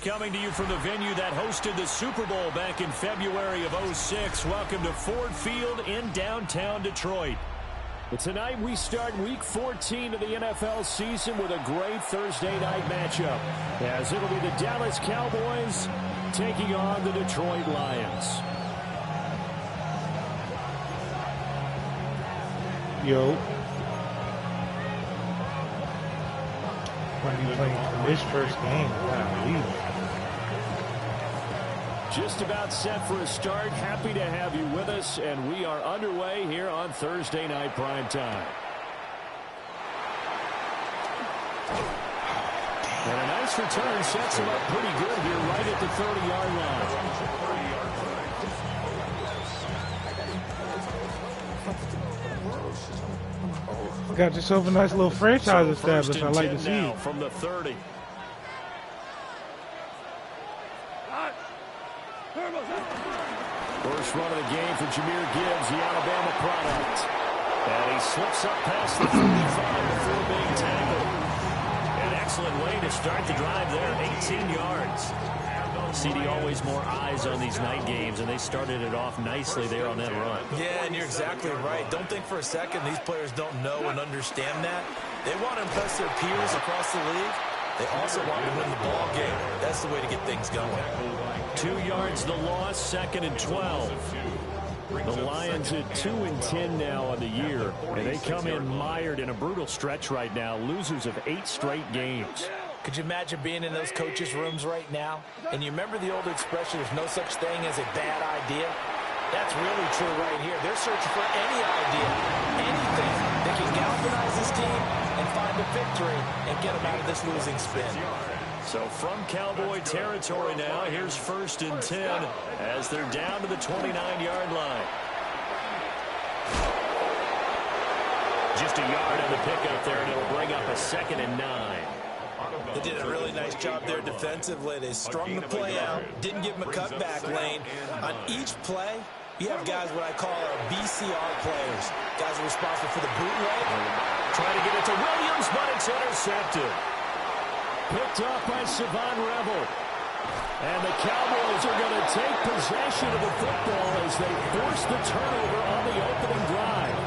Coming to you from the venue that hosted the Super Bowl back in February of '06. Welcome to Ford Field in downtown Detroit. But tonight we start Week 14 of the NFL season with a great Thursday night matchup, as it'll be the Dallas Cowboys taking on the Detroit Lions. Yo. When you playing for this first game, just about set for a start. Happy to have you with us, and we are underway here on Thursday Night Prime Time. And a nice return sets him up pretty good here right at the 30-yard line. Got yourself a nice little franchise established. I like to see it. From the 30. First run of the game for Jahmyr Gibbs, the Alabama product. And he slips up past the 35 before being tackled. An excellent way to start the drive there, 18 yards. CD, always more eyes on these night games, and they started it off nicely there on that run. Yeah, and you're exactly right. Don't think for a second these players don't know and understand that. They want to impress their peers across the league. They also want to win the ball game. That's the way to get things going. 2 yards the loss, 2nd and 12. The Lions at 2-10 now on the year, and they come in mired in a brutal stretch right now, losers of 8 straight games. Could you imagine being in those coaches' rooms right now? And you remember the old expression, there's no such thing as a bad idea? That's really true right here. They're searching for any idea, anything that can galvanize this team and find a victory and get them out of this losing spin. So from Cowboy territory now, here's 1st and 10 as they're down to the 29-yard line. Just a yard on the pickup there, and it'll bring up a 2nd and 9. They did a really nice job there defensively. They strung the play out, didn't give them a cutback lane. On each play, you have guys what I call our BCR players. Guys are responsible for the bootleg. Trying to get it to Williams, but it's intercepted. Picked off by Savon Revel. And the Cowboys are going to take possession of the football as they force the turnover on the opening drive.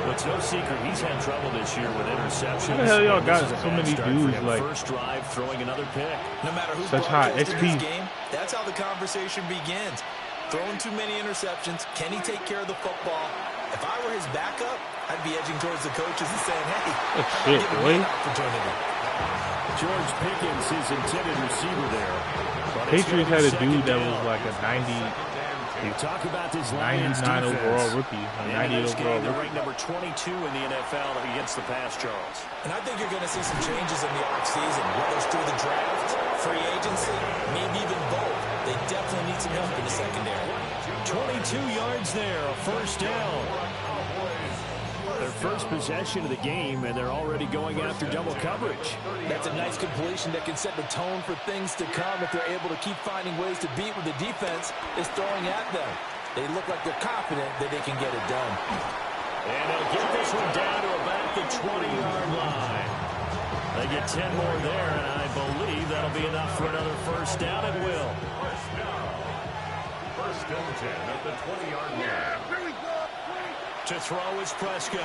But it's no secret he's had trouble this year with interceptions. How the hell y'all got so many dudes like first drive throwing another pick? No matter who's such high XP game, that's how the conversation begins. Throwing too many interceptions. Can he take care of the football? If I were his backup, I'd be edging towards the coaches and saying, hey, shit, boy. Opportunity. George Pickens, his intended receiver there. Patriots had a dude that was like a 90. You talk about this 99 overall rookie, a 90 overall rookie. Ranked number 22 in the NFL against the pass, Charles. And I think you're going to see some changes in the offseason, whether it's through the draft, free agency, maybe even both. They definitely need some help in the secondary. 22 yards there, a first down. Their first possession of the game, and they're already going after double coverage. That's a nice completion that can set the tone for things to come if they're able to keep finding ways to beat what the defense is throwing at them. They look like they're confident that they can get it done. And they'll get this one down to about the 20-yard line. They get 10 more there, and I believe that'll be enough for another first down. It will. First and 10 at the 20-yard line. To throw is Prescott.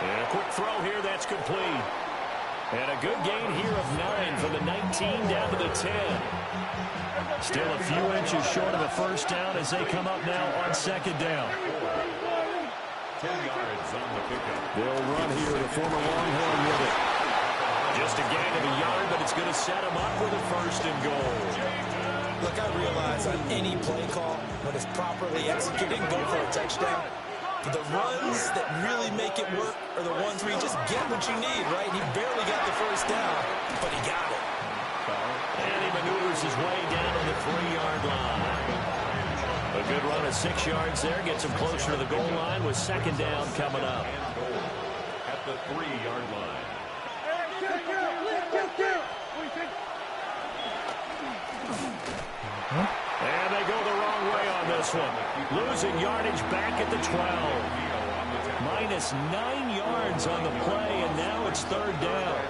And a quick throw here, that's complete. And a good gain here of 9 from the 19 down to the 10. Still a few inches short of a first down as they come up now on 2nd down. 10 yards on the pickup. They'll run here, the former Longhorn with it. Just a gain of a yard, but it's going to set them up with a 1st and goal. Look, I realize on any play call, when it's properly executed, go for a touchdown. But the runs that really make it work are the ones where you just get what you need, right? He barely got the first down, but he got it. And he maneuvers his way down on the 3-yard line. A good run of 6 yards there, gets him closer to the goal line with 2nd down coming up. At the 3-yard line. And they go the wrong way on this one. Losing yardage back at the 12. Minus 9 yards on the play, and now it's 3rd down.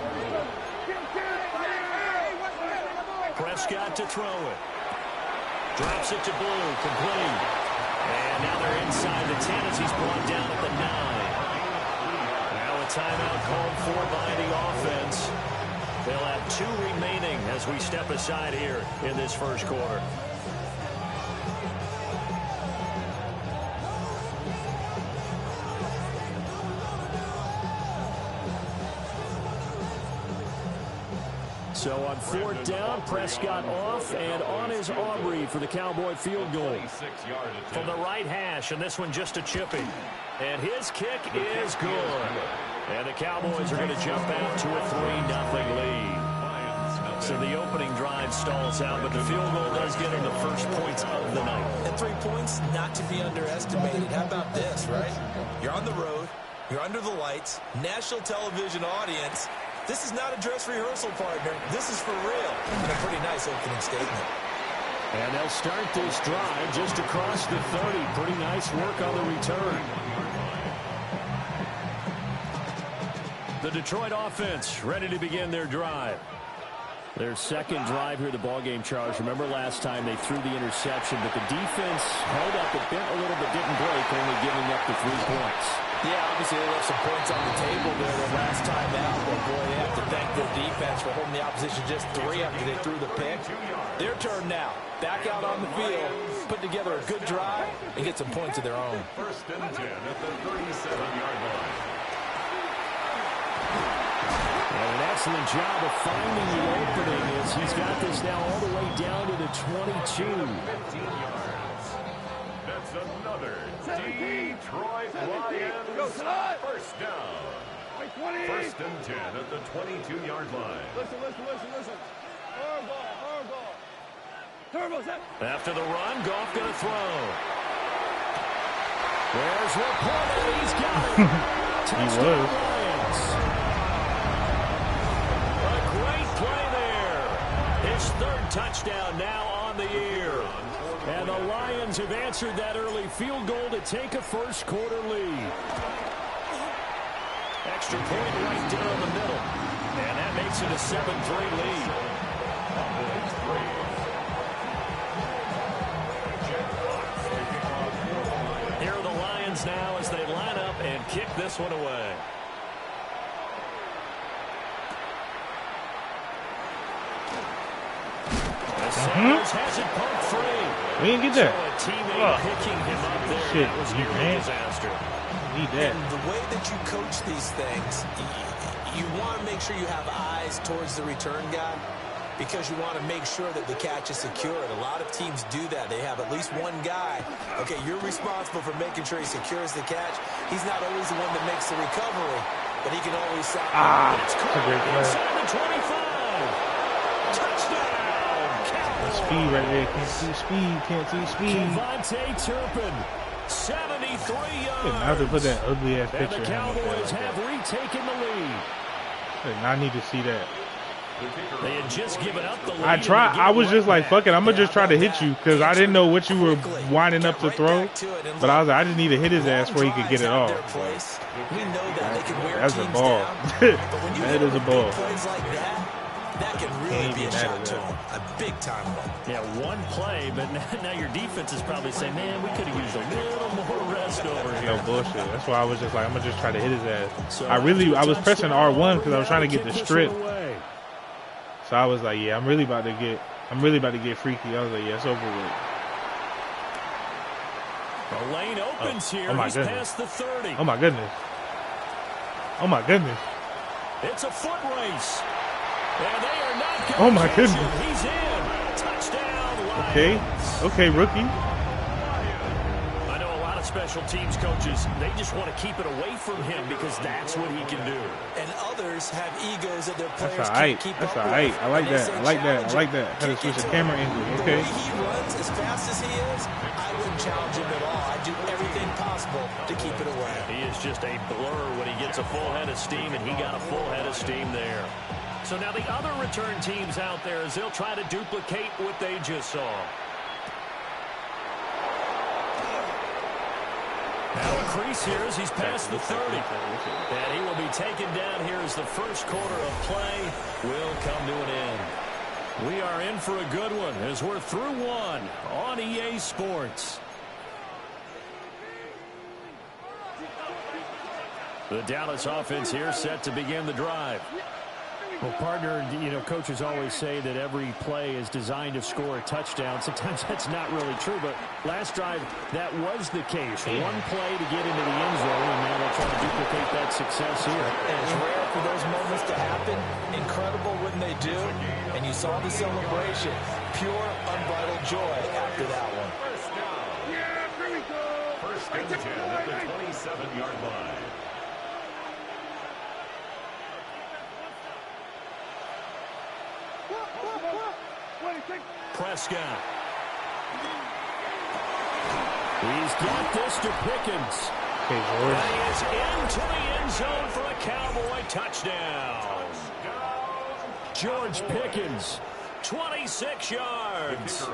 Prescott to throw it. Drops it to Blue, complete. And now they're inside the 10 as he's brought down at the 9. Now a timeout called for by the offense. They'll have 2 remaining as we step aside here in this first quarter. So on 4th down, Prescott off, and on is Aubrey for the Cowboy field goal. From the right hash, and this one just a chipping. And his kick is good. And the Cowboys are going to jump out to a 3-0 lead. So the opening drive stalls out, but the field goal does get them the first points of the night. And 3 points, not to be underestimated. How about this, right? You're on the road. You're under the lights. National television audience. This is not a dress rehearsal, partner. This is for real. And a pretty nice opening statement. And they'll start this drive just across the 30. Pretty nice work on the return. The Detroit offense ready to begin their drive. Their second drive here, the ballgame, Charles. Remember last time they threw the interception, but the defense held up. It bent a little but didn't break, only giving up the 3 points. Yeah, obviously they left some points on the table there the last time out. But boy, they have to thank their defense for holding the opposition just 3 after they threw the pick. Their turn now. Back out on the field, put together a good drive, and get some points of their own. 1st and 10 at the 37-yard line. And an excellent job of finding the opening as he's got this now all the way down to the 22. 15 yards. That's another Detroit Lions 1st down. 1st and 10 at the 22-yard line. Listen. Turbo, set. After the run, Goff going to throw. There's Laporta. He's got it. Touchdown Lions. A great play there. His 3rd touchdown now on the year. And the Lions have answered that early field goal to take a first quarter lead. Extra point right there in the middle. And that makes it a 7-3 lead. Here are the Lions now as they line up and kick this one away. Sanders has it pumped free. We didn't get that. So a teammate picking him up there. Shit, That was nearly a disaster. Need that. And the way that you coach these things, you want to make sure you have eyes towards the return guy because you want to make sure that the catch is secured. A lot of teams do that. They have at least one guy. Okay, you're responsible for making sure he secures the catch. He's not always the one that makes the recovery, but he can always stop. That's a great play. Inside the 25. Touchdown. Speed right there. Can't see speed. Can't see speed. Devontae Turpin, 73 yards. I have to put that ugly ass And picture. the Cowboys have retaken the lead. I need to see that. They had just given up the lead. I tried. I was just like, fuck it. I'm gonna just try to hit you because I didn't know what you were winding up to throw. But I was like, I just need to hit his ass where he could get it off. That's a ball. That is a ball. That can really be a shot to him. A big-time one. Yeah, one play, but now your defense is probably saying, man, we could have used a little more rest over here. No bullshit. That's why I was just like, I'm gonna just try to hit his ass. I was pressing R1 because I was trying to get the strip. So I was like, yeah, I'm really about to get freaky. I was like, yeah, it's over with. The lane opens here. Oh my He's goodness. past the 30. Oh my goodness. Oh my goodness. It's a foot race. And they are not going Oh my to goodness. catch him. He's in. Touchdown, Lions. Okay, rookie. I know a lot of special teams coaches, they just want to keep it away from him because that's what he can do. And others have egos that their players That's can't keep That's up all right. with. I like And they that. say I like that. I challenge like him. that. Had to switch the Kick it camera to him. angle. The Okay. way he runs as fast as he is, I wouldn't challenge him at all. I'd do everything possible to keep it away. He is just a blur when he gets a full head of steam, and he got a full head of steam there. So now the other return teams out there as they'll try to duplicate what they just saw. Now a crease here as he's past the 30. And he will be taken down here as the first quarter of play will come to an end. We are in for a good one as we're through one on EA Sports. The Dallas offense here set to begin the drive. Well, partner, you know, coaches always say that every play is designed to score a touchdown. Sometimes that's not really true, but last drive, that was the case. One play to get into the end zone, and now they'll try to duplicate that success here. And it's rare for those moments to happen. Incredible when they do. And you saw the celebration. Pure, unbridled joy after that one. First down. Yeah, here we go. First and 10 at the 27-yard line. Prescott. He's got this to Pickens. Okay, And he is into the end zone for a Cowboy touchdown. George Pickens, 26 yards.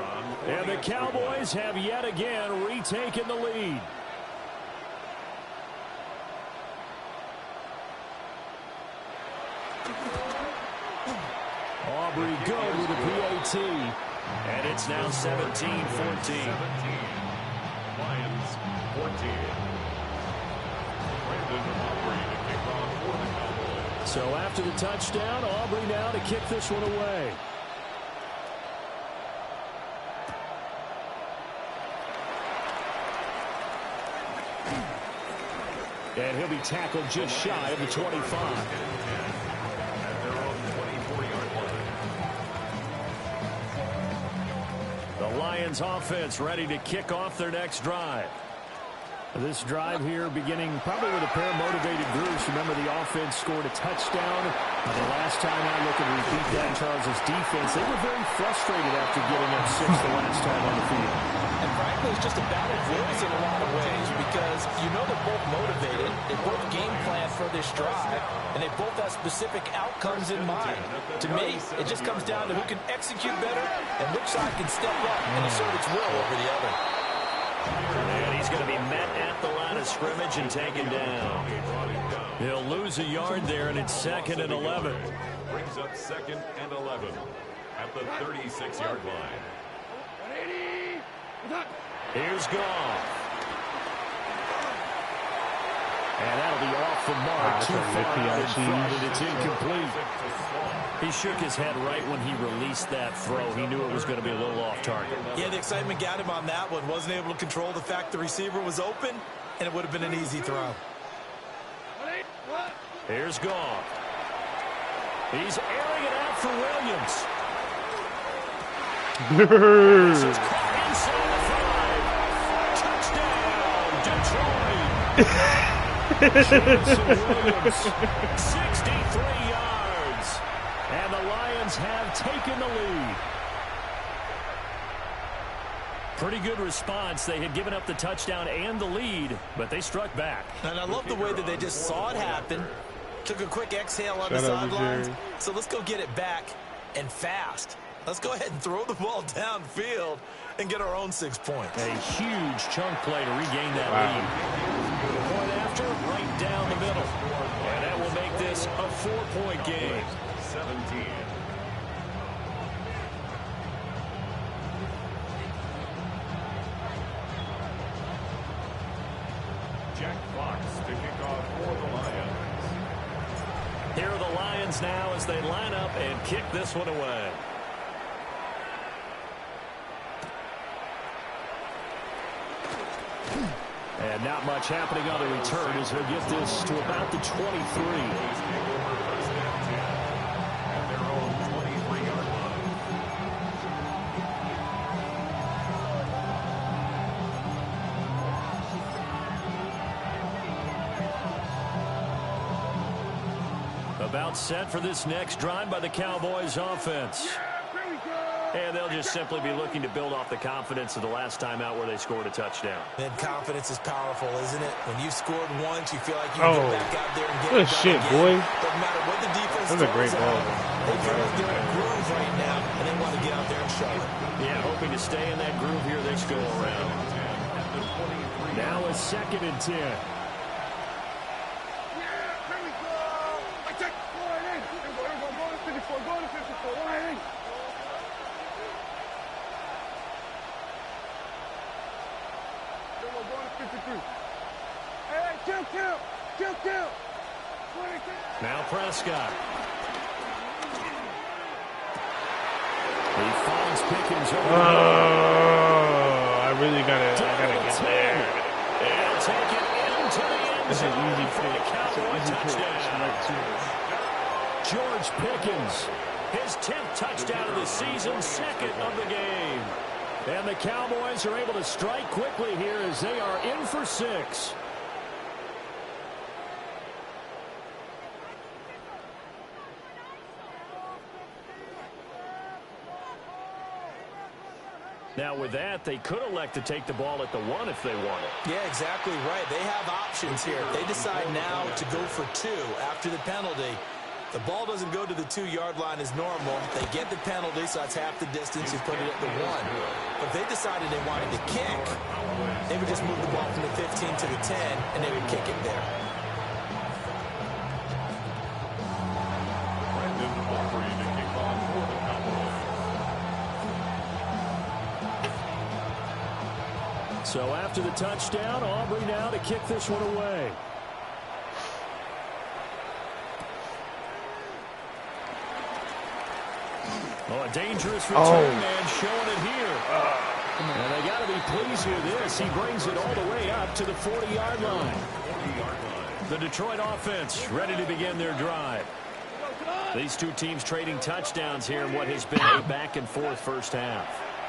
And the Cowboys have yet again retaken the lead. Aubrey good with a PAT. And it's now 17-14. Lions 14. Brandon Aubrey to kick off for the Cowboys. So after the touchdown, Aubrey now to kick this one away. And he'll be tackled just shy of the 25. The Lions offense ready to kick off their next drive. This drive here beginning probably with a pair of motivated groups. Remember, the offense scored a touchdown. The last time I look at repeat that, Charles' defense, they were very frustrated after getting up 6 the last time on the field. And frankly, it's just a battle of wills in a lot of ways because you know they're both motivated, they both game plan for this drive, and they both have specific outcomes in mind. To me, it just comes down to who can execute better and which side can step up and assert its will over the other. And he's going to be met at the line of scrimmage and taken down. He'll lose a yard there, and it's 2nd and 11. Brings up 2nd and 11 at the 36-yard line. Here's Goff. And that'll be off the mark, too far out in front, and it's incomplete. He shook his head right when he released that throw. He knew it was going to be a little off target. Yeah, the excitement got him on that one. Wasn't able to control the fact the receiver was open, and it would have been an easy throw. Here's Goff. He's airing it out for Williams. This is caught inside the 5. Touchdown, Detroit. Jameson Williams, 63 yards. And the Lions have taken the lead. Pretty good response. They had given up the touchdown and the lead, but they struck back. And I love the way that they just saw it happen. Took a quick exhale on the sidelines. So let's go get it back and fast. Let's go ahead and throw the ball downfield and get our own 6 points. A huge chunk play to regain that lead. Point after, right down the middle. And that will make this a 4-point game. 17. Jack Fox to kick off for the Lions. Here are the Lions now as they line up and kick this one away. And not much happening on the return as he'll get this to about the 23. About set for this next drive by the Cowboys offense. And they'll just simply be looking to build off the confidence of the last time out where they scored a touchdown. And confidence is powerful, isn't it? When you've scored once, you feel like you can go back out there and get good it done shit, again. boy. Doesn't matter what the defense That's a great throws ball. at them. They feel like they're in a groove right now, and they want to get out there and show it. Yeah, hoping to stay in that groove here this go around. Now it's 2nd and 10. Now Prescott. He finds Pickens over. Oh, I really gotta get there. And take it into the end This is an zone easy for the pick. Cowboy It's an easy touchdown. George Pickens, his 10th touchdown of the season, second of the game. And the Cowboys are able to strike quickly here as they are in for 6. Now with that, they could elect to take the ball at the 1 if they wanted. Yeah, exactly right. They have options here. If they decide now to go for 2 after the penalty, the ball doesn't go to the 2-yard line as normal. They get the penalty, so that's half the distance. You put it at the 1. But if they decided they wanted to kick, they would just move the ball from the 15 to the 10, and they would kick it there. Brandon Aubrey to kick off for the Cowboys. So after the touchdown, Aubrey now to kick this one away. Oh, a dangerous return man showing it here. And they got to be pleased with this. He brings it all the way up to the 40-yard line. The Detroit offense ready to begin their drive. These two teams trading touchdowns here in what has been a back-and-forth first half.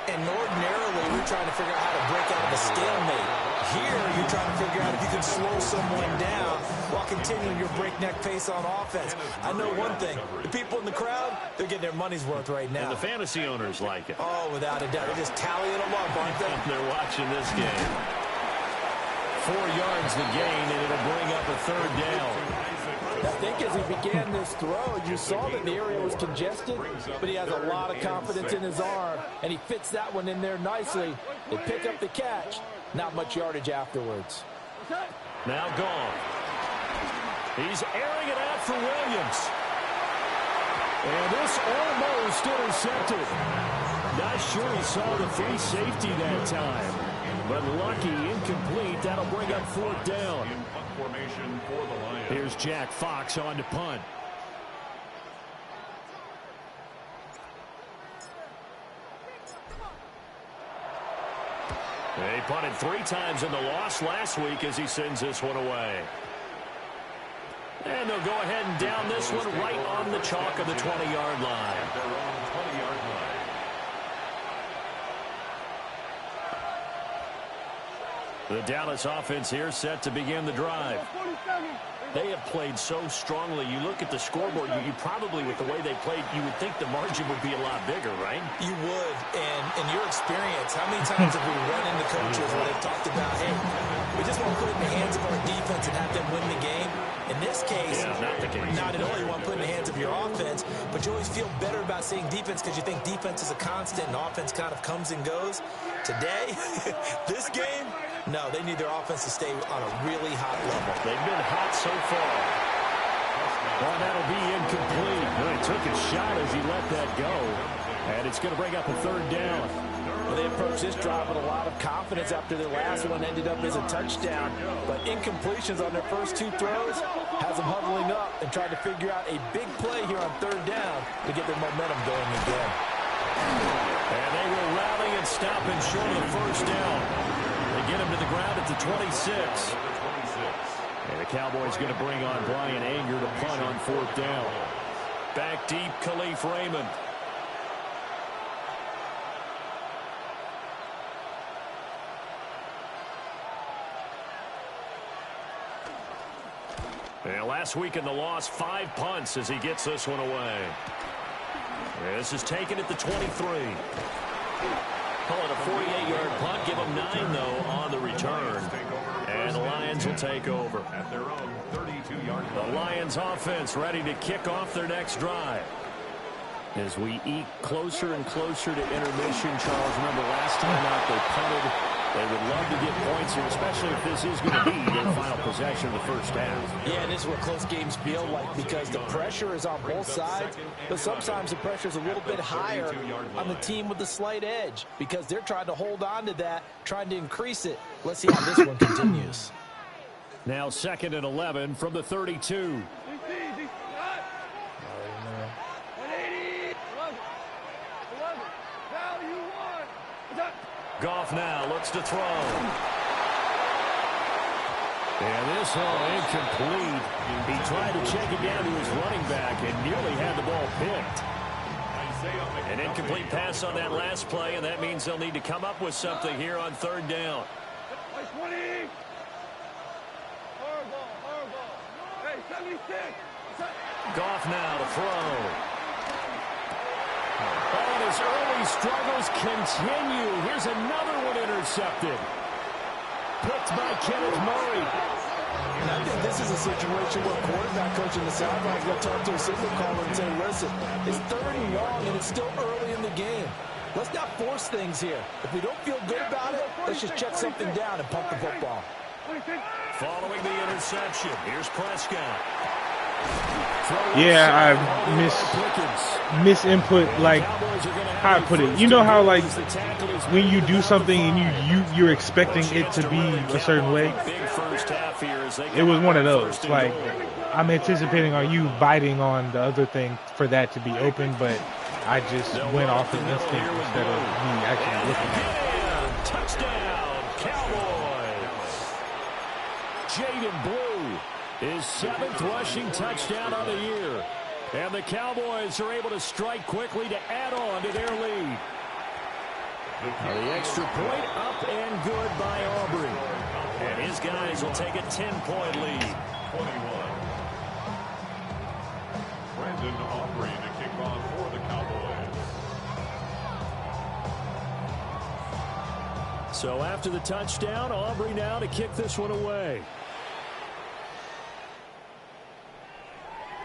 And ordinarily, we're trying to figure out how to break out of a stalemate. Here, you're trying to figure out if you can slow someone down while continuing your breakneck pace on offense. I know one thing. The people in the crowd, they're getting their money's worth right now. And the fantasy owners like it. Oh, without a doubt. They're just tallying them up, aren't they? They're watching this game. 4 yards the gain, and it'll bring up a 3rd down. I think as he began this throw, you saw that the area was congested, but he has a lot of confidence in his arm, and he fits that one in there nicely. They pick up the catch. Not much yardage afterwards. Now gone. He's airing it out for Williams. And this almost intercepted. Not sure he saw the free safety that time. But lucky, incomplete. That'll bring up 4th down. In punt formation for the Lions. Here's Jack Fox on to punt. They punted 3 times in the loss last week as he sends this one away. And they'll go ahead and down this one right on the chalk of the 20-yard line. Their own 20-yard line. The Dallas offense here set to begin the drive. They have played so strongly. You look at the scoreboard, you probably, with the way they played, you would think the margin would be a lot bigger, right? You would. And in your experience, how many times have we run into coaches where they've talked about, hey, we just want to put it in the hands of our defense and have them win the game? In this case, not the case. Not at all. You want to put it in the hands of your offense, but you always feel better about saying defense because you think defense is a constant and offense kind of comes and goes. Today, this game, no, they need their offense to stay on a really hot level. They've been hot so far. Well, that'll be incomplete. Well, he took a shot as he let that go. And it's going to bring up a 3rd down. Well, they approached this drive with a lot of confidence after their last one ended up as a touchdown. But incompletions on their first 2 throws has them huddling up and trying to figure out a big play here on 3rd down to get their momentum going again. And they will rally and stop him short of the 1st down. They get him to the ground at the 26. And the Cowboys going to bring on Brian Anger to punt on 4th down. Back deep, Khalif Raymond. And last week in the loss, 5 punts as he gets this one away. This is taken at the 23. Call it a 48-yard punt. Give them 9, though, on the return. And the Lions will take over. At their own 32-yard line. The Lions offense ready to kick off their next drive. As we eke closer and closer to intermission, Charles, remember last time out they punted They would love to get points here, especially if this is going to be their final possession of the first half. Yeah, and this is what close games feel like because the pressure is on both sides, but sometimes the pressure is a little bit higher on the team with the slight edge because they're trying to hold on to that, trying to increase it. Let's see how this one continues. Now 2nd and 11 from the 32. Goff now looks to throw. And this one incomplete. He tried to check it down to his running back and nearly had the ball picked. An incomplete pass on that last play, and that means they'll need to come up with something here on 3rd down. Goff now to throw. And his early struggles continue. Here's another one intercepted. Picked by Kenneth Murray. And I think this is a situation where quarterback coach in the sidelines will talk to a signal caller and say, listen, it's 3rd and long and it's still early in the game. Let's not force things here. If we don't feel good about it, let's just check something down and pump the football. Following the interception, here's Prescott. Yeah, I miss input, like how I put it. You know how like when you do something and you're expecting it to be a certain way. It was one of those. Like I'm anticipating on you biting on the other thing for that to be open, but I just went off of instinct instead of me actually looking at it. Touchdown, Cowboys. Jaden Blue. His 7th rushing touchdown on the year. And the Cowboys are able to strike quickly to add on to their lead. The extra point up and good by Aubrey. And his guys will take a 10-point lead. 21. Brandon Aubrey to kick off for the Cowboys. So after the touchdown, Aubrey now to kick this one away.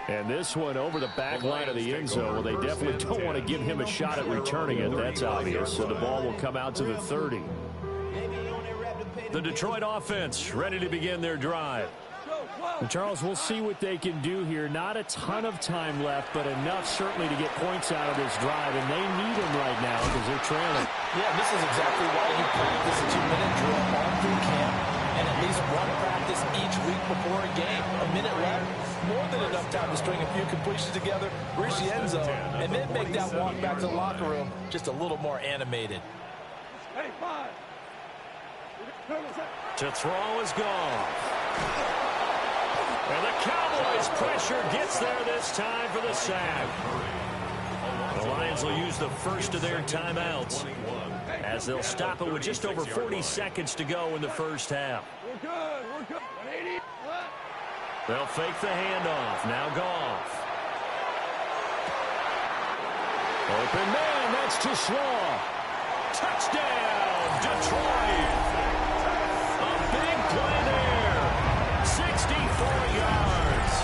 And this one over the back line of the end zone. Well, they definitely don't want to give him a shot at returning it. That's obvious. So the ball will come out to the 30. The Detroit offense ready to begin their drive. And Charles, we'll see what they can do here. Not a ton of time left, but enough certainly to get points out of this drive. And they need them right now because they're trailing. Yeah, this is exactly why you practice a 2-minute drill all through camp and at least one practice each week before a game. A minute left. More than enough time to string a few completions together, reach the end zone, and then make that walk back to the locker room just a little more animated. To throw is gone. And the Cowboys' pressure gets there this time for the sack. The Lions will use the first of their timeouts as they'll stop it with just over 40 seconds to go in the first half. We're good. 180. They'll fake the handoff. Now Goff. Open man, that's too slow. Touchdown, Detroit. A big play there. 64 yards.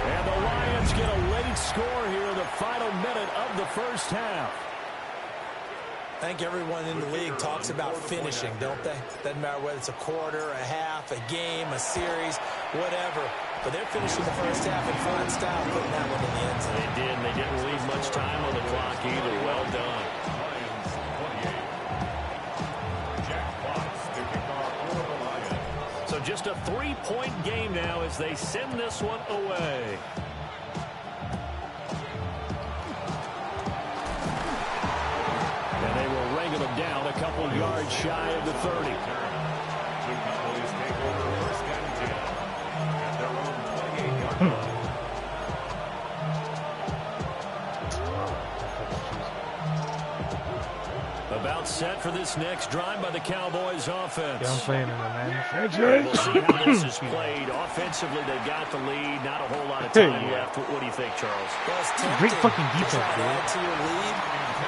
And the Lions get a late score here in the final minute of the first half. I think everyone in the league talks about finishing, don't they? Doesn't matter whether it's a quarter, a half, a game, a series, whatever. But they're finishing the first half in fine style, putting that one in the end zone. They did, and they didn't leave much time on the clock either. Well done. Lions 28. Jack Fox to kick off for the Lions. So just a 3-point game now as they send this one away. And they will wrangle them down a couple yards shy of the 30. Two Cowboys take over first and 10 at their own 28-yard line. About set for this next drive by the Cowboys offense. Yeah, I'm playing in the We'll manufacturer. see how this is played. Offensively, they got the lead. Not a whole lot of time left. What do you think, Charles? Well, it's Great tempting fucking to defense, try to dude. add to your lead.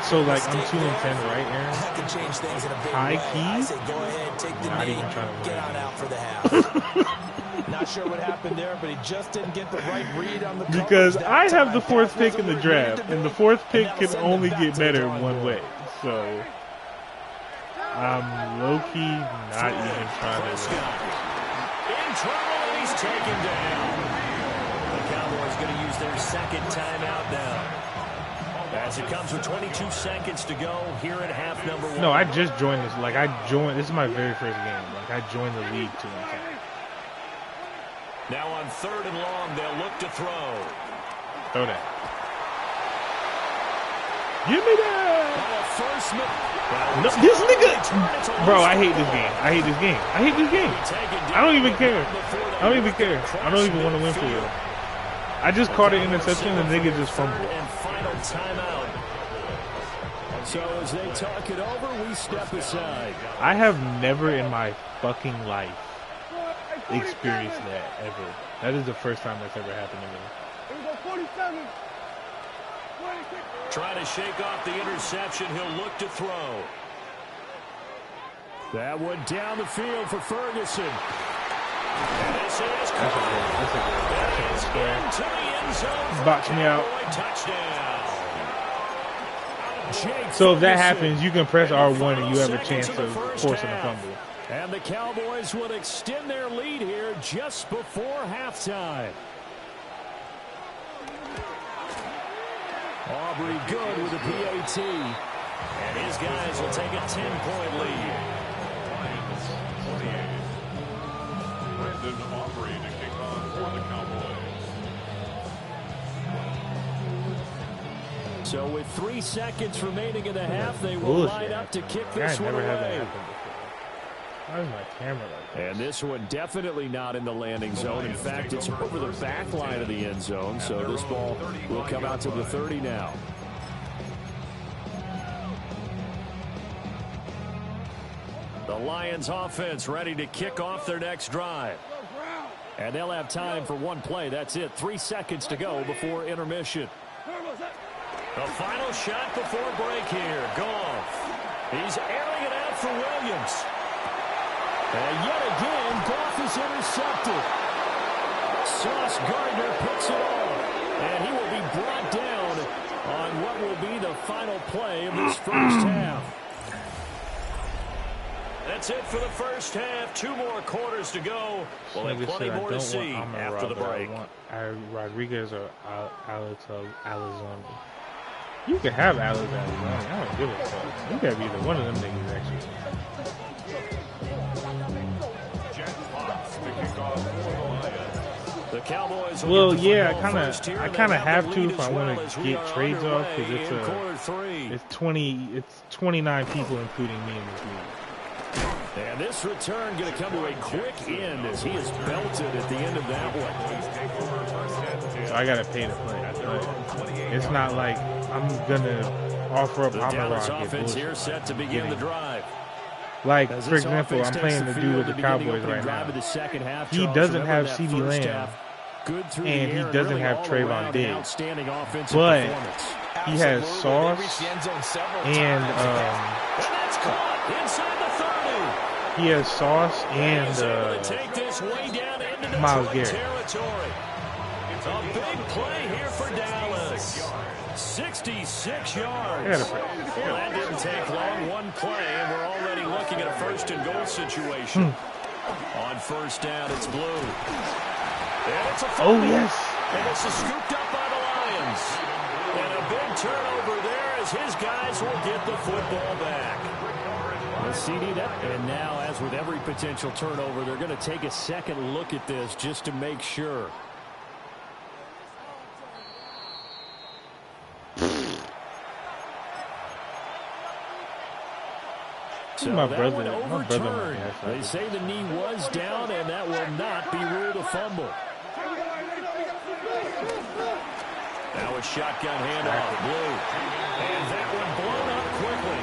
So like I'm Mistake 2-10, there. right, Aaron? That can change things in a big High way. key? I say go ahead, take the Not knee, even trying to get win. on out for the half. Not sure what happened there, but he just didn't get the right read on the coverage Because that I have the time. 4th Pass pick wasn't in the where it needed draft, to and the be, 4th and pick that'll can send him only back get to the better drawing one board. way. So I'm low-key not even trying to win. In trouble, and he's taken down. The Cowboys going to use their second timeout now. As it comes with 22 seconds to go here at half number 1. No, I just joined this. Like, this is my very first game. Like, I joined the league 2 months ago. Now on 3rd and long, they'll look to throw. Throw that. Give me that! No, this nigga! Bro, I hate this game. I hate this game. I hate this game. I don't even care. I don't even care. I don't even want to win for you. I just caught an interception and the nigga just fumbled. And final timeout. So as they talk it over, we step aside. I have never in my fucking life experienced that ever. That is the first time that's ever happened to me. Trying to shake off the interception. He'll look to throw. That one down the field for Ferguson. This is That's a good. into the end zone. Box me out. Touchdown. So if that happens, you can press R1 and you have a chance of forcing a fumble. And the Cowboys will extend their lead here just before halftime. Aubrey good with a PAT. And his guys will take a 10-point lead. Brandon Aubrey to kick off for the Cowboys. So with 3 seconds remaining in the half, they will line up to kick this one away. Why is my camera like that? And this one definitely not in the landing zone. In fact, it's over the back line of the end zone. So this ball will come out to the 30 now. The Lions offense ready to kick off their next drive. And they'll have time for one play. That's it. 3 seconds to go before intermission. The final shot before break here. Goff. He's airing it out for Williams. And yet again, Goff is intercepted. Sauce Gardner picks it off. And he will be brought down on what will be the final play of this first half. That's it for the first half. 2 more quarters to go. We'll have plenty more to see after the break. I want Rodriguez or Elizondo. You can have Elizondo. I don't give a fuck. You got either one of them niggas, actually. The Cowboys well, yeah, I kind of have to if I want to get trades off because it's 29 people, including me in this league. And this return going to come to a quick end as he is belted at the end of that one. So I got to pay to play. But it's not like I'm going to offer up Dallas offense here set to begin the drive. Like, for example, I'm playing the dude with the Cowboys right now. He doesn't have CeeDee Lamb, and he doesn't have Trayvon Diggs. But he has Sauce, and he has Sauce and Myles Garrett. A big play here for Dallas. 66 yards. Well, that didn't take long. One play, and we're already looking at a 1st and goal situation. On 1st down, it's Blue. And it's a oh, yes. And this is scooped up by the Lions. And a big turnover there as his guys will get the football back. Well, CD, and now, as with every potential turnover, they're going to take a second look at this just to make sure. So my that brother, one overturned. They say the knee was down, and that will not be ruled a fumble. Now a shotgun handoff, Blue. And that one blown up quickly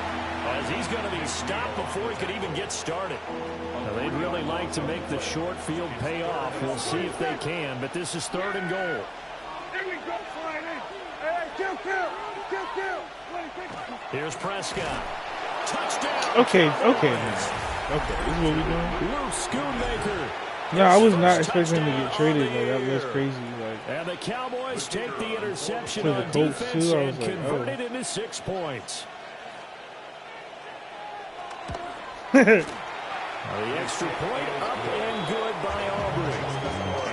as he's going to be stopped before he could even get started. Now, they'd really like to make the short field pay off. We'll see if they can, but this is 3rd and goal. Here's Prescott. Touchdown. Okay, man. Okay, this is what we're doing. Luke Schoonmaker. No, I was not expecting him to get traded. Like, that was crazy. Like, and the Cowboys take the interception to the on Colts defense too. and convert it into 6 points. The extra point up and good by Aubrey.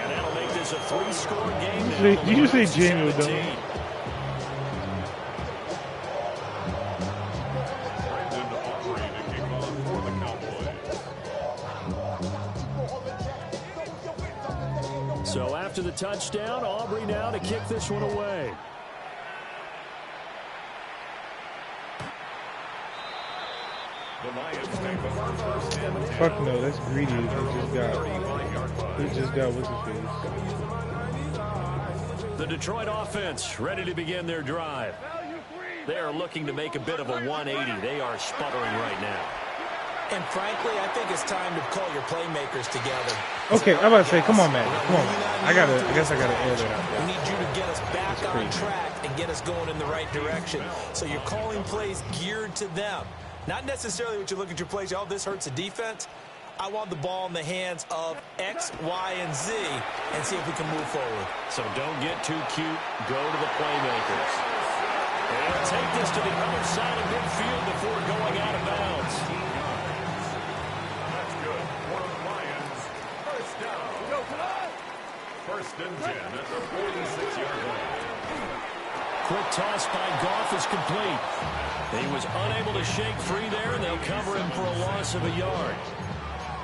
And that'll make this a 3-score game now. Did you say Jamie O'Donnell? So after the touchdown, Aubrey now to kick this one away. Fuck no, that's greedy. He just got what's his face. The Detroit offense ready to begin their drive. They are looking to make a bit of a 180. They are sputtering right now. And frankly, I think it's time to call your playmakers together. Okay, I'm about to say, come on, man. Come on, man. I guess I gotta air that out. We need you to get us back on track and get us going in the right direction. So you're calling plays geared to them. Not necessarily what you look at your plays, oh, this hurts the defense. I want the ball in the hands of X, Y, and Z and see if we can move forward. So don't get too cute. Go to the playmakers. And take this to the other side of midfield before going out of bounds. That's good. For the Lions, first down. First and 10 at the 46-yard line. Quick toss by Goff is complete. He was unable to shake free there, and they'll cover him for a loss of a yard.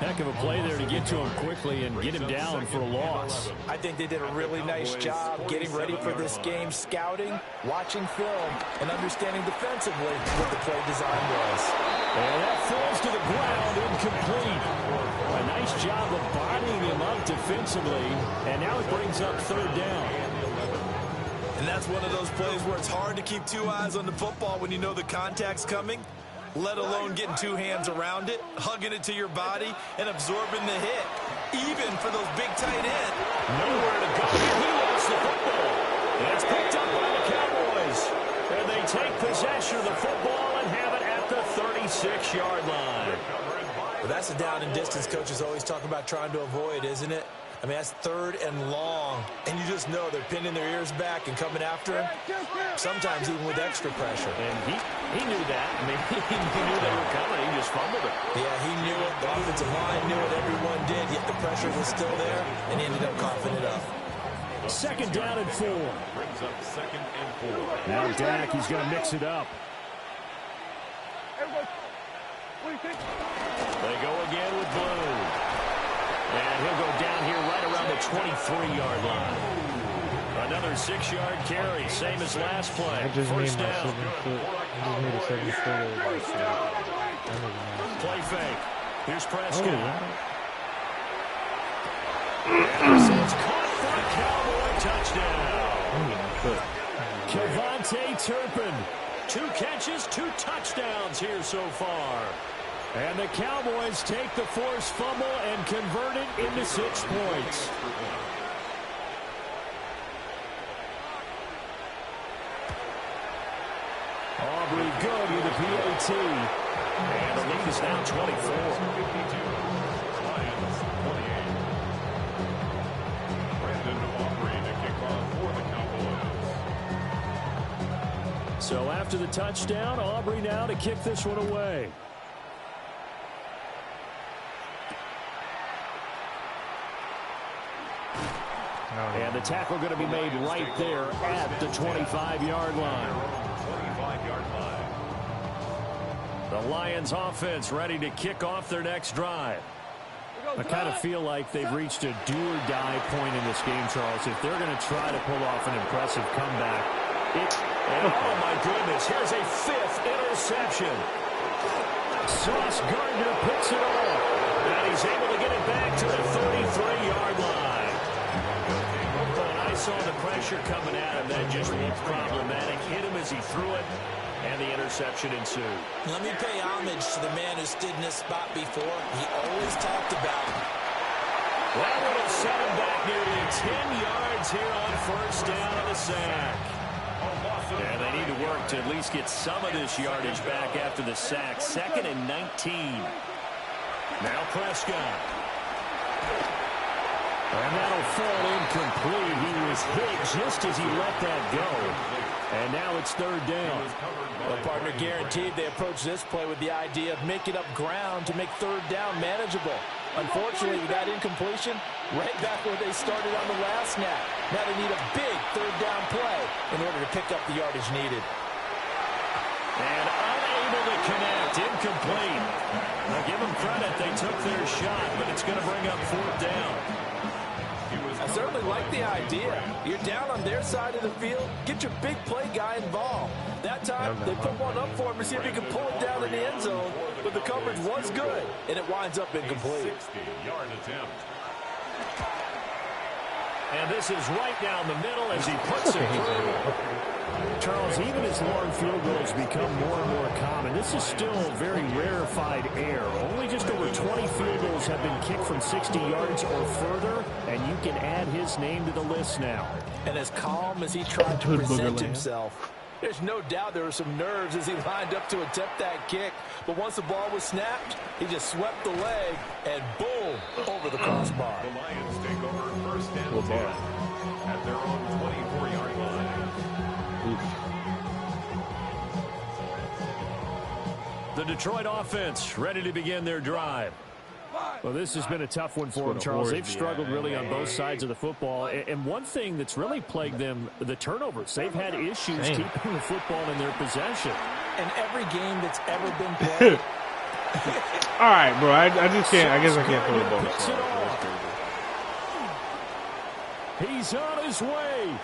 Heck of a play there to get to him quickly and get him down for a loss. I think they did a really nice job getting ready for this game, scouting, watching film, and understanding defensively what the play design was. And that falls to the ground, incomplete. A nice job of bodying him up defensively, and now it brings up third down. And that's one of those plays where it's hard to keep two eyes on the football when you know the contact's coming, let alone getting two hands around it, hugging it to your body, and absorbing the hit, even for those big tight ends. Nowhere to go. He lost the football. And it's picked up by the Cowboys. And they take possession of the football and have it at the 36-yard line. Well, that's the down and distance coaches always talk about trying to avoid, isn't it? I mean, that's third and long, and you just know they're pinning their ears back and coming after him, sometimes even with extra pressure. And he knew that. I mean, he knew they were coming. He just fumbled it. Yeah, he knew it. The offensive line knew it. Everyone did, yet the pressure was still there, and he ended up coughing it up. Second down and 4. Brings up second and 4. Now Dak, he's going to mix it up. They go again with Blue. And he'll go down here right around the 23-yard line. Another 6-yard carry, same as last play. I just First made my down. 7-foot. I just made a 7-foot. Play fake. Here's Prescott. Oh, wow. This is caught for a Cowboy touchdown. KaVontae Turpin. 2 catches, 2 touchdowns here so far. And the Cowboys take the forced fumble and convert it into 6 points. Aubrey good with the PAT. And the lead is now 24. Lions 28. Brandon Aubrey to kick off for the Cowboys. So after the touchdown, Aubrey now to kick this one away. And the tackle going to be made right there at the 25-yard line. 25-yard line. The Lions offense ready to kick off their next drive. I kind of feel like they've reached a do-or-die point in this game, Charles. If they're going to try to pull off an impressive comeback, oh, my goodness. Here's a 5th interception. Sauce Gardner picks it off. And he's able to get it back to the 33-yard line. When I saw the pressure coming at him, that just looked problematic. Hit him as he threw it, and the interception ensued. Let me pay homage to the man who stood in this spot before. He always talked about it. That would have set him back nearly 10 yards here on first down on the sack. And they need to work to at least get some of this yardage back after the sack. 2nd and 19. Now Prescott. And that'll fall incomplete. He was hit just as he let that go. And now it's third down. Well, partner, guaranteed they approach this play with the idea of making up ground to make third down manageable. Unfortunately, we got incompletion right back where they started on the last snap. Now they need a big third down play in order to pick up the yardage needed. And unable to connect, incomplete. Now give them credit, they took their shot, but it's going to bring up fourth down. I certainly like the idea. You're down on their side of the field. Get your big play guy involved. That time, they put one up for him to see if he can pull it down in the end zone. But the coverage was good, and it winds up incomplete. 60-yard attempt. And this is right down the middle as he puts it through. Charles, even as long field goals become more and more common, this is still very rarefied air. Only just over 20 field goals have been kicked from 60 yards or further, and you can add his name to the list now. And as calm as he tried to present himself, there's no doubt there were some nerves as he lined up to attempt that kick. But once the ball was snapped, he just swept the leg and boom, over the crossbar. The Lions take over first and 10 at their own 24-yard line. The Detroit offense ready to begin their drive. Well, this has been a tough one for them, Charles. They've struggled really on both sides of the football. And one thing that's really plagued them, the turnovers. They've had issues keeping the football in their possession. And every game that's ever been played. All right, bro. I just can't. I guess I can't throw the ball. He's on his way.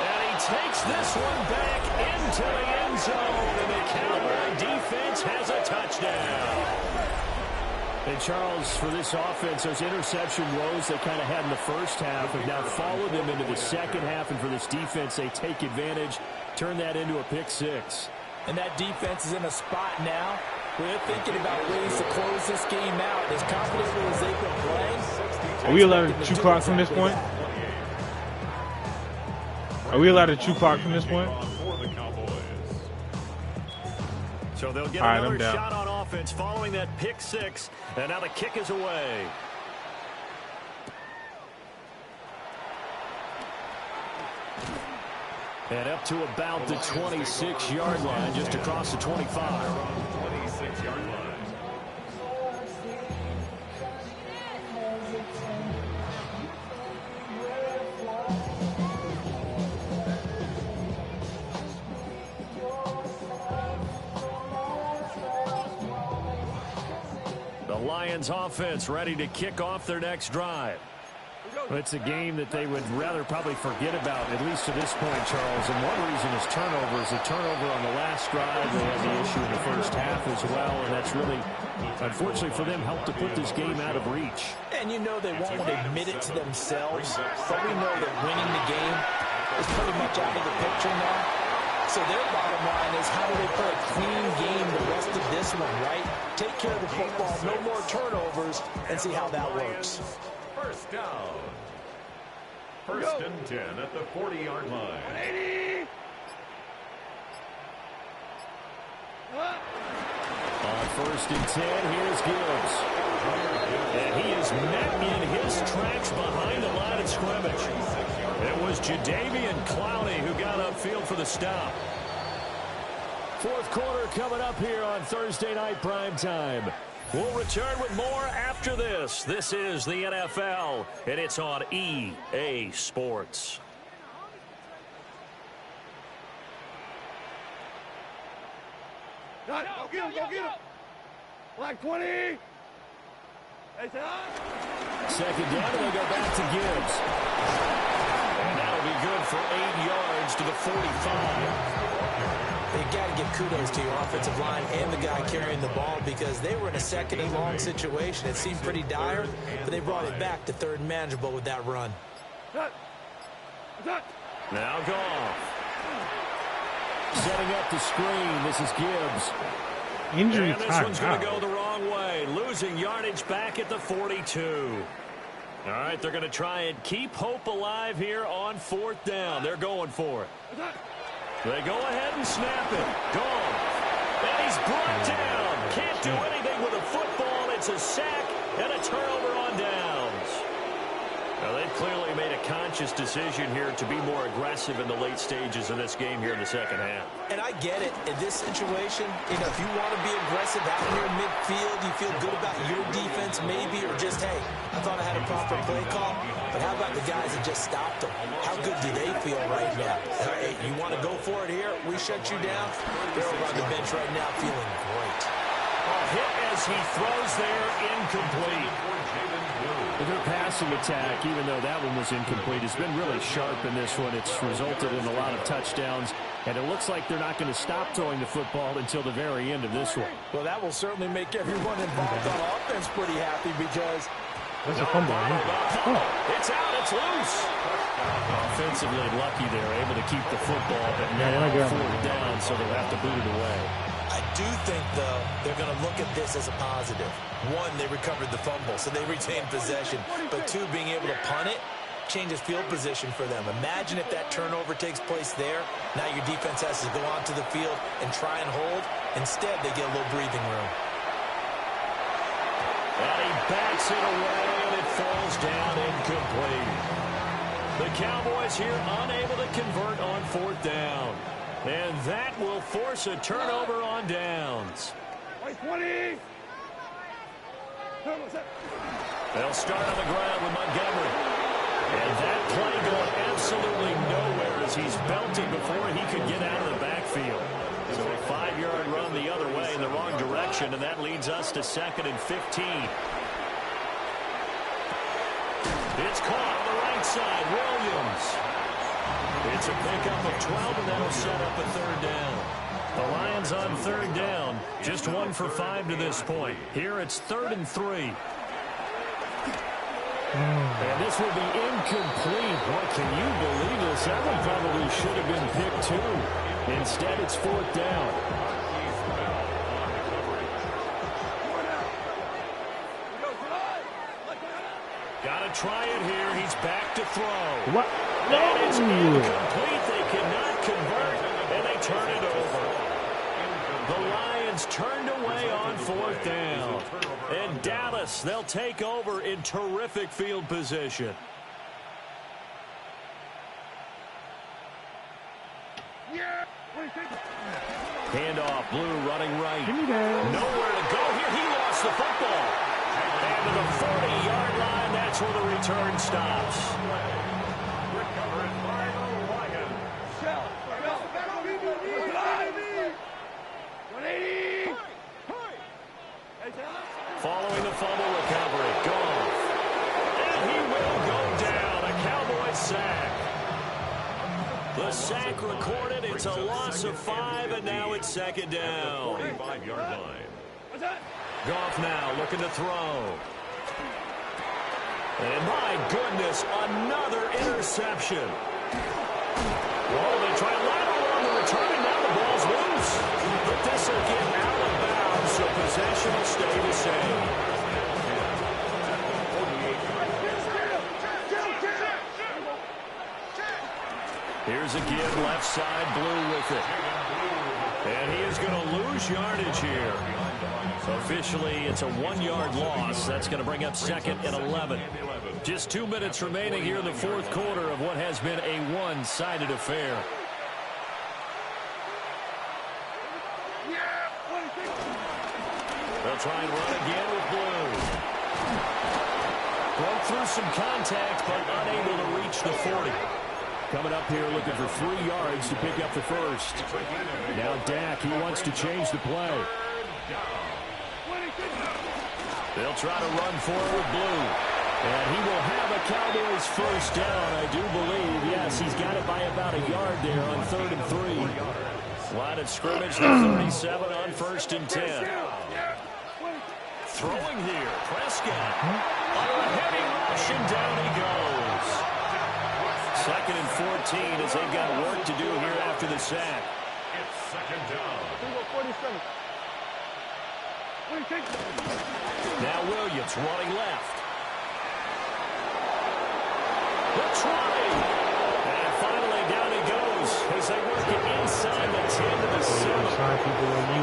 And he takes this one back into the end zone. And the Cowboy defense has a touchdown. And, Charles, for this offense, those interception woes they kind of had in the first half have now followed them into the second half. And for this defense, they take advantage, turn that into a pick six. And that defense is in a spot now where they're thinking about ways to close this game out. As confidently as they've been playing. Are we allowed to chew clock from this point? Are we allowed to chew clock from this point? So they'll get another shot on offense following that pick six. And now the kick is away. And up to about the 26-yard line, just across the 25. 26-yard line. Lions offense ready to kick off their next drive. It's a game that they would rather probably forget about, at least to this point, Charles. And one reason is turnovers. A turnover on the last drive. They had the issue in the first half as well. And that's really, unfortunately for them, helped to put this game out of reach. And you know they won't admit it to themselves. But we know that winning the game is pretty much out of the picture now. So their bottom line is how do they play a clean game the rest of this one, right? Take care of the football, no more turnovers, and see how that works. First down. First and 10 at the 40-yard line. 180. On first and 10, here's Gibbs. And he is met in his tracks behind the line of scrimmage. It was Jadeveon Clowney who got upfield for the stop. Fourth quarter coming up here on Thursday Night Primetime. We'll return with more after this. This is the NFL, and it's on EA Sports. Go get him, go get him. Black 20. Hey, second down, and they go back to Gibbs. And that'll be good for 8 yards to the 45. You got to give kudos to your offensive line and the guy carrying the ball because they were in a second and long situation. It seemed pretty dire, but they brought it back to third and manageable with that run. Now Goff. Setting up the screen. This is Gibbs. Injury and this time. one's going to go the wrong way. Losing yardage back at the 42. All right, they're going to try and keep hope alive here on fourth down. They're going for it. They go ahead and snap it. Gone. And he's brought down. Can't do anything with a football. It's a sack and a turnover on downs. Well, they've clearly made a conscious decision here to be more aggressive in the late stages of this game here in the second half. And I get it. In this situation, if you want to be aggressive out here in midfield, you feel good about your defense maybe, or just, hey, I thought I had a proper play call. But how about the guys that just stopped them? How good do they feel right now? Hey, you want to go for it here? We shut you down. They're over on the bench right now feeling great. A hit as he throws there, incomplete. Their passing attack, even though that one was incomplete, has been really sharp in this one. It's resulted in a lot of touchdowns, and it looks like they're not going to stop throwing the football until the very end of this one. Well, that will certainly make everyone involved on offense pretty happy because that's a fumble. It's out. It's loose. Offensively lucky they're able to keep the football, but now fourth down, so they'll have to boot it away. I do think, though, they're going to look at this as a positive. One, they recovered the fumble, so they retained possession. But two, being able to punt it changes field position for them. Imagine if that turnover takes place there. Now your defense has to go onto the field and try and hold. Instead, they get a little breathing room. And he backs it away, and it falls down incomplete. The Cowboys here unable to convert on fourth down. And that will force a turnover on downs. 20. They'll start on the ground with Montgomery. And that play going absolutely nowhere as he's belted before he could get out of the backfield. So a 5-yard run the other way in the wrong direction, and that leads us to 2nd and 15. It's caught on the right side. Williams. It's a pickup of 12, and that'll set up a third down. The Lions on third down, just 1 for 5 to this point. Here it's 3rd and 3. And this will be incomplete. Boy, can you believe this? That one probably should have been picked too. Instead, it's 4th down. Got to try it here. He's back to throw. What? And it's incomplete. They cannot convert, and they turn it over. The Lions turned away on 4th down. And Dallas, they'll take over in terrific field position. Handoff, Blue running right. Nowhere to go here. He lost the football. And to the 40-yard line, that's where the return stops. Following the fumble recovery, Goff. And he will go down. A Cowboy sack. The sack recorded. It's a loss of 5, and now it's 2nd down. 45-yard line. Goff now looking to throw. And my goodness, another interception. Oh, they try a lateral on the return, and now the ball's loose. But this will get out of bounds, so possession will stay the same. Here's a give, left side, Blue with it. And he is going to lose yardage here. So officially, it's a 1-yard loss. That's going to bring up 2nd and 11. Just 2 minutes remaining here in the 4th quarter of what has been a one-sided affair. They'll try and run again with Blue. Broke through some contact, but unable to reach the 40. Coming up here looking for 3 yards to pick up the first. Now Dak, he wants to change the play. They'll try to run forward with Blue. And he will have a Cowboys first down, I do believe. Yes, he's got it by about a yard there on 3rd and 3. Line of scrimmage, the 37 on 1st and 10. Throwing here, Prescott. On a heavy rush, and down he goes. 2nd and 14 as they've got work to do here after the sack. It's 2nd down. Now Williams running left. The try. And finally down he goes as they work it inside the 10 to the 7.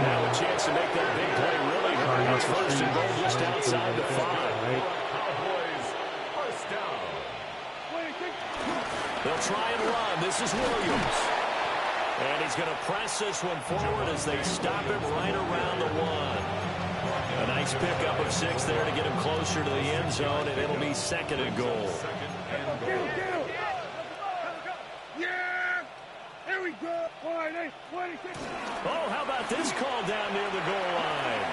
Now a chance to make that big play really hurt. It's 1st and goal just outside the 5. Cowboys, 1st down. They'll try and run. This is Williams. And he's going to press this one forward as they stop him right around the 1. A nice pickup of 6 there to get him closer to the end zone, and it'll be 2nd and goal. Yeah! Here we go! Oh, how about this call down near the goal line?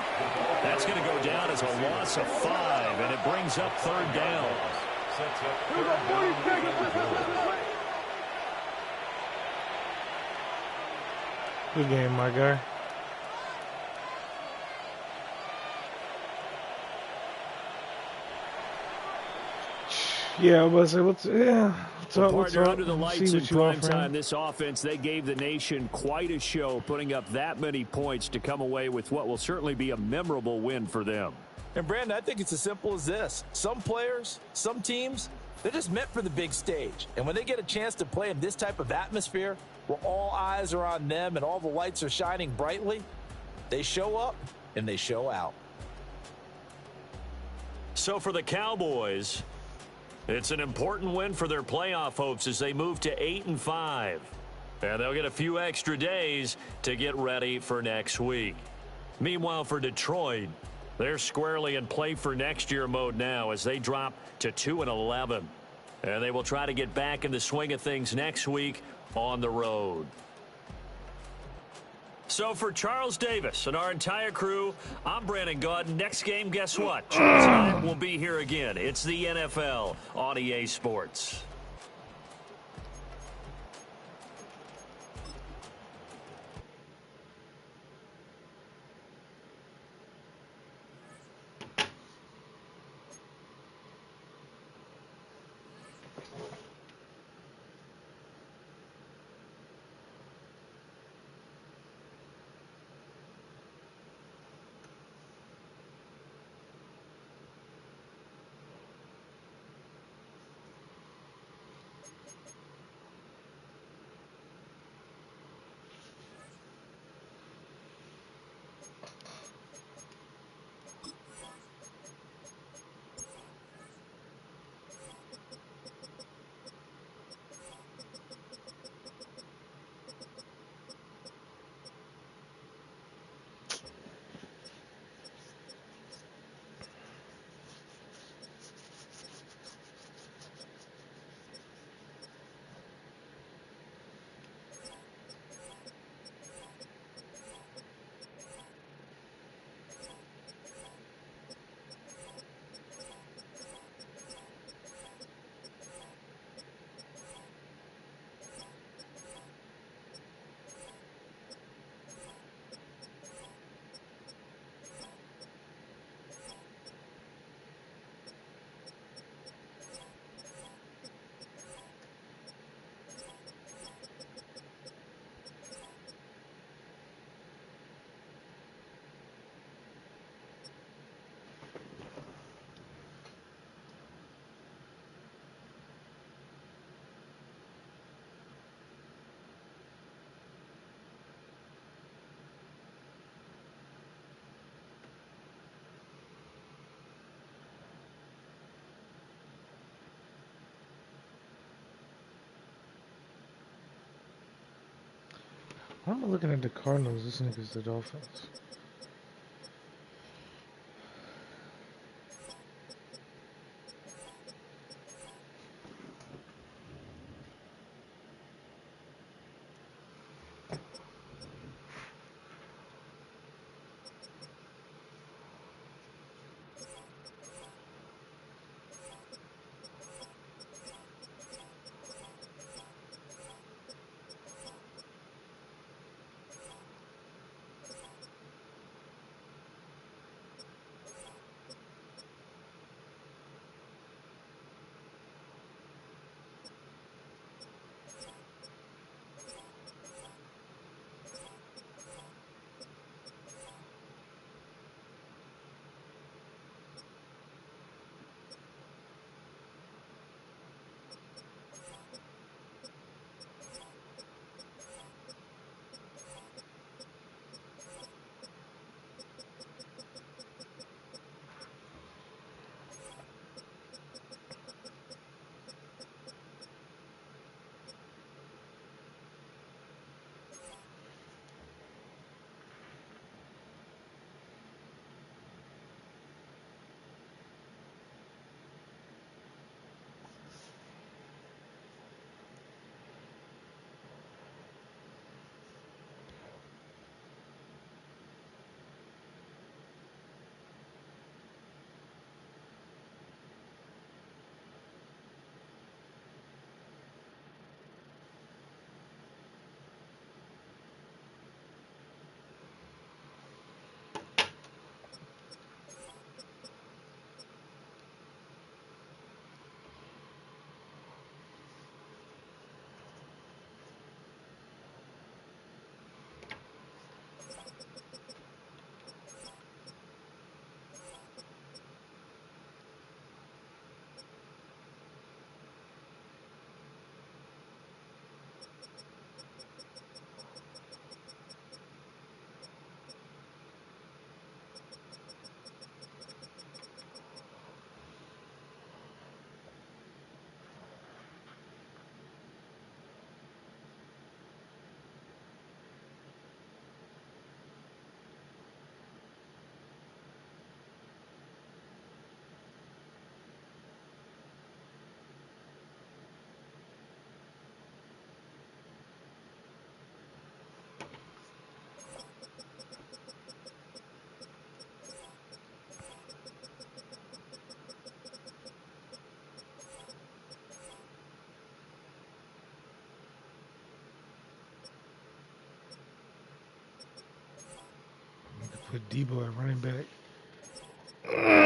That's going to go down as a loss of 5, and it brings up 3rd down. Good game, my guy. Yeah, I was able to. Yeah, partner, under the lights in prime time, this offense, they gave the nation quite a show, putting up that many points to come away with what will certainly be a memorable win for them. And, Brandon, I think it's as simple as this. Some players, some teams, they're just meant for the big stage. And when they get a chance to play in this type of atmosphere where all eyes are on them and all the lights are shining brightly, they show up and they show out. So for the Cowboys, it's an important win for their playoff hopes as they move to 8-5. And they'll get a few extra days to get ready for next week. Meanwhile, for Detroit, they're squarely in play for next year mode now as they drop to 2-11. And they will try to get back in the swing of things next week on the road. So for Charles Davis and our entire crew, I'm Brandon Gaudin. Next game, guess what? Charles and I will be here again. It's the NFL on EA Sports. Why am I looking at the Cardinals? This nigga's the Dolphins. Put Debo at running back.